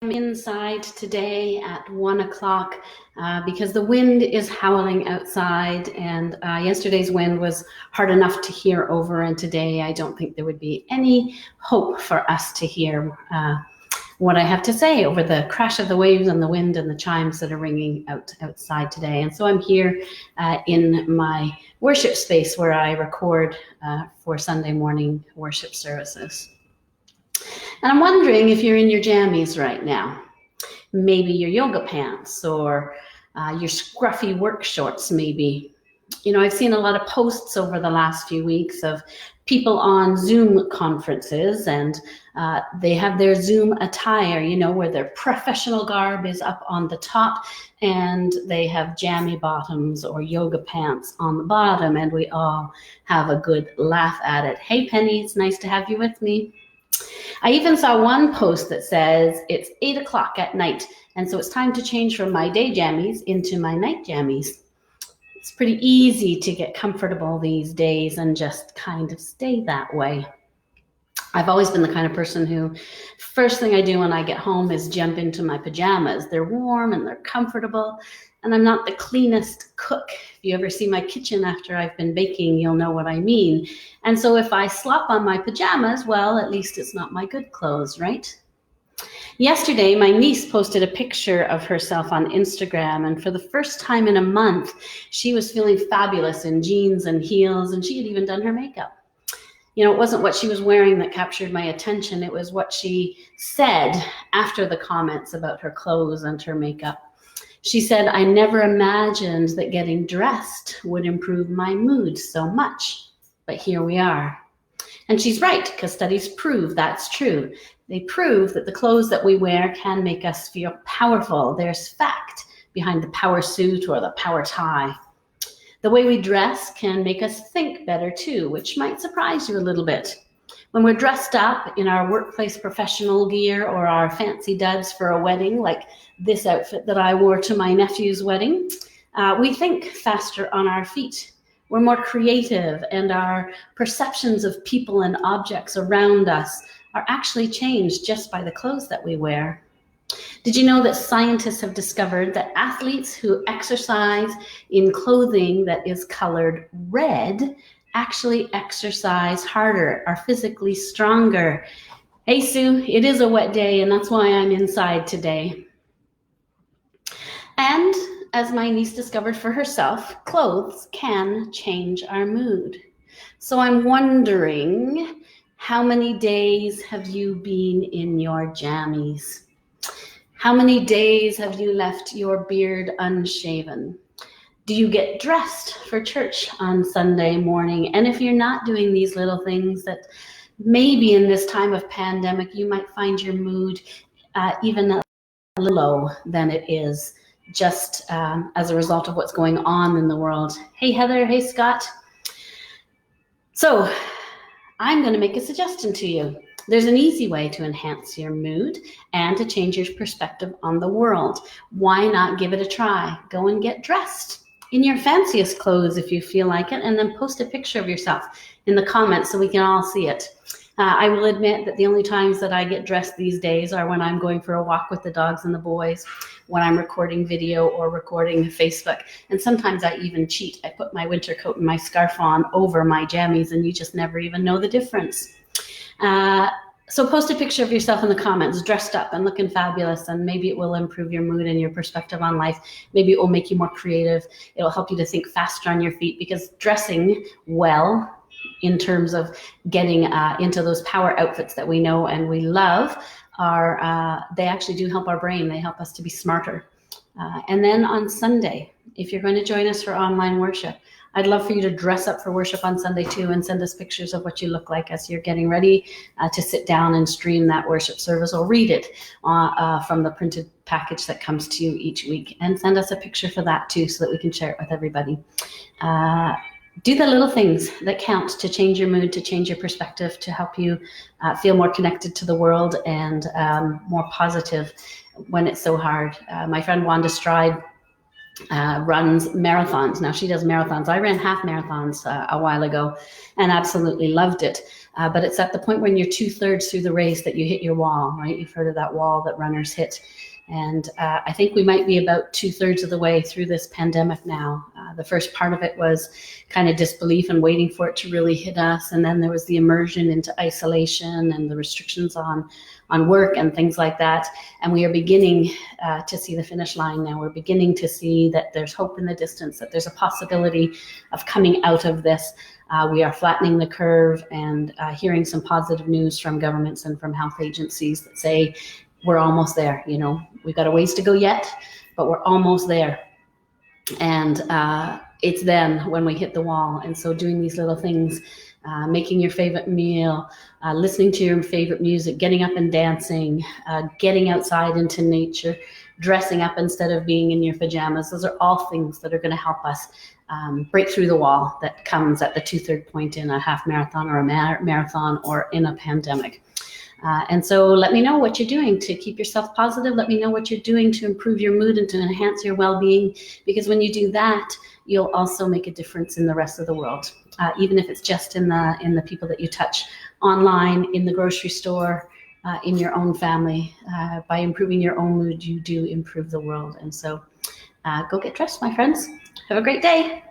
I'm inside today at 1 o'clock because the wind is howling outside, and yesterday's wind was hard enough to hear over, and today I don't think there would be any hope for us to hear what I have to say over the crash of the waves and the wind and the chimes that are ringing outside today. And so I'm here in my worship space where I record for Sunday morning worship services. And I'm wondering if you're in your jammies right now, maybe your yoga pants or your scruffy work shorts maybe. You know, I've seen a lot of posts over the last few weeks of people on Zoom conferences, and they have their Zoom attire, you know, where their professional garb is up on the top and they have jammy bottoms or yoga pants on the bottom, and we all have a good laugh at it. Hey Penny, it's nice to have you with me. I even saw one post that says it's 8 o'clock at night, and so it's time to change from my day jammies into my night jammies. It's pretty easy to get comfortable these days and just kind of stay that way. I've always been the kind of person who first thing I do when I get home is jump into my pajamas. They're warm and they're comfortable, and I'm not the cleanest cook. If you ever see my kitchen after I've been baking, you'll know what I mean. And so if I slop on my pajamas, well, at least it's not my good clothes, right? Yesterday, my niece posted a picture of herself on Instagram, and for the first time in a month, she was feeling fabulous in jeans and heels, and she had even done her makeup. You know, it wasn't what she was wearing that captured my attention. It was what she said after the comments about her clothes and her makeup. She said, "I never imagined that getting dressed would improve my mood so much, but here we are." And she's right, because studies prove that's true. They prove that the clothes that we wear can make us feel powerful. There's fact behind the power suit or the power tie. The way we dress can make us think better too, which might surprise you a little bit. When we're dressed up in our workplace professional gear or our fancy duds for a wedding, like this outfit that I wore to my nephew's wedding, we think faster on our feet. We're more creative, and our perceptions of people and objects around us are actually changed just by the clothes that we wear. Did you know that scientists have discovered that athletes who exercise in clothing that is colored red actually exercise harder, are physically stronger? Hey Sue, it is a wet day, and that's why I'm inside today. And as my niece discovered for herself, clothes can change our mood. So I'm wondering, how many days have you been in your jammies? How many days have you left your beard unshaven? Do you get dressed for church on Sunday morning? And if you're not doing these little things that maybe in this time of pandemic, you might find your mood even a little low than it is just as a result of what's going on in the world. Hey Heather, hey Scott. So I'm going to make a suggestion to you. There's an easy way to enhance your mood and to change your perspective on the world. Why not give it a try? Go and get dressed in your fanciest clothes if you feel like it, and then post a picture of yourself in the comments so we can all see it. I will admit that the only times that I get dressed these days are when I'm going for a walk with the dogs and the boys, when I'm recording video or recording Facebook. And sometimes I even cheat. I put my winter coat and my scarf on over my jammies, and you just never even know the difference. So post a picture of yourself in the comments, dressed up and looking fabulous, and maybe it will improve your mood and your perspective on life. Maybe it will make you more creative. It'll help you to think faster on your feet, because dressing well in terms of getting into those power outfits that we know and we love they actually do help our brain. They help us to be smarter. And then on Sunday, if you're going to join us for online worship, I'd love for you to dress up for worship on Sunday too, and send us pictures of what you look like as you're getting ready to sit down and stream that worship service, or read it from the printed package that comes to you each week, and send us a picture for that too, so that we can share it with everybody. Do the little things that count to change your mood, to change your perspective, to help you feel more connected to the world and more positive when it's so hard. My friend Wanda Stride runs marathons. Now she does marathons. I ran half marathons a while ago and absolutely loved it. But it's at the point when you're 2/3 through the race that you hit your wall, right? You've heard of that wall that runners hit. And I think we might be about 2/3 of the way through this pandemic now. The first part of it was kind of disbelief and waiting for it to really hit us. And then there was the immersion into isolation and the restrictions on work and things like that. And we are beginning to see the finish line now. We're beginning to see that there's hope in the distance, that there's a possibility of coming out of this. We are flattening the curve and hearing some positive news from governments and from health agencies that say we're almost there. You know, we've got a ways to go yet, but we're almost there. And it's then when we hit the wall. And so doing these little things, making your favorite meal, listening to your favorite music, getting up and dancing, getting outside into nature, dressing up instead of being in your pajamas. Those are all things that are going to help us break through the wall that comes at the 2/3 point in a half marathon or a marathon or in a pandemic. And so let me know what you're doing to keep yourself positive. Let me know what you're doing to improve your mood and to enhance your well-being, because when you do that, you'll also make a difference in the rest of the world, even if it's just in the people that you touch online, in the grocery store, in your own family. By improving your own mood, you do improve the world. And so go get dressed, my friends. Have a great day.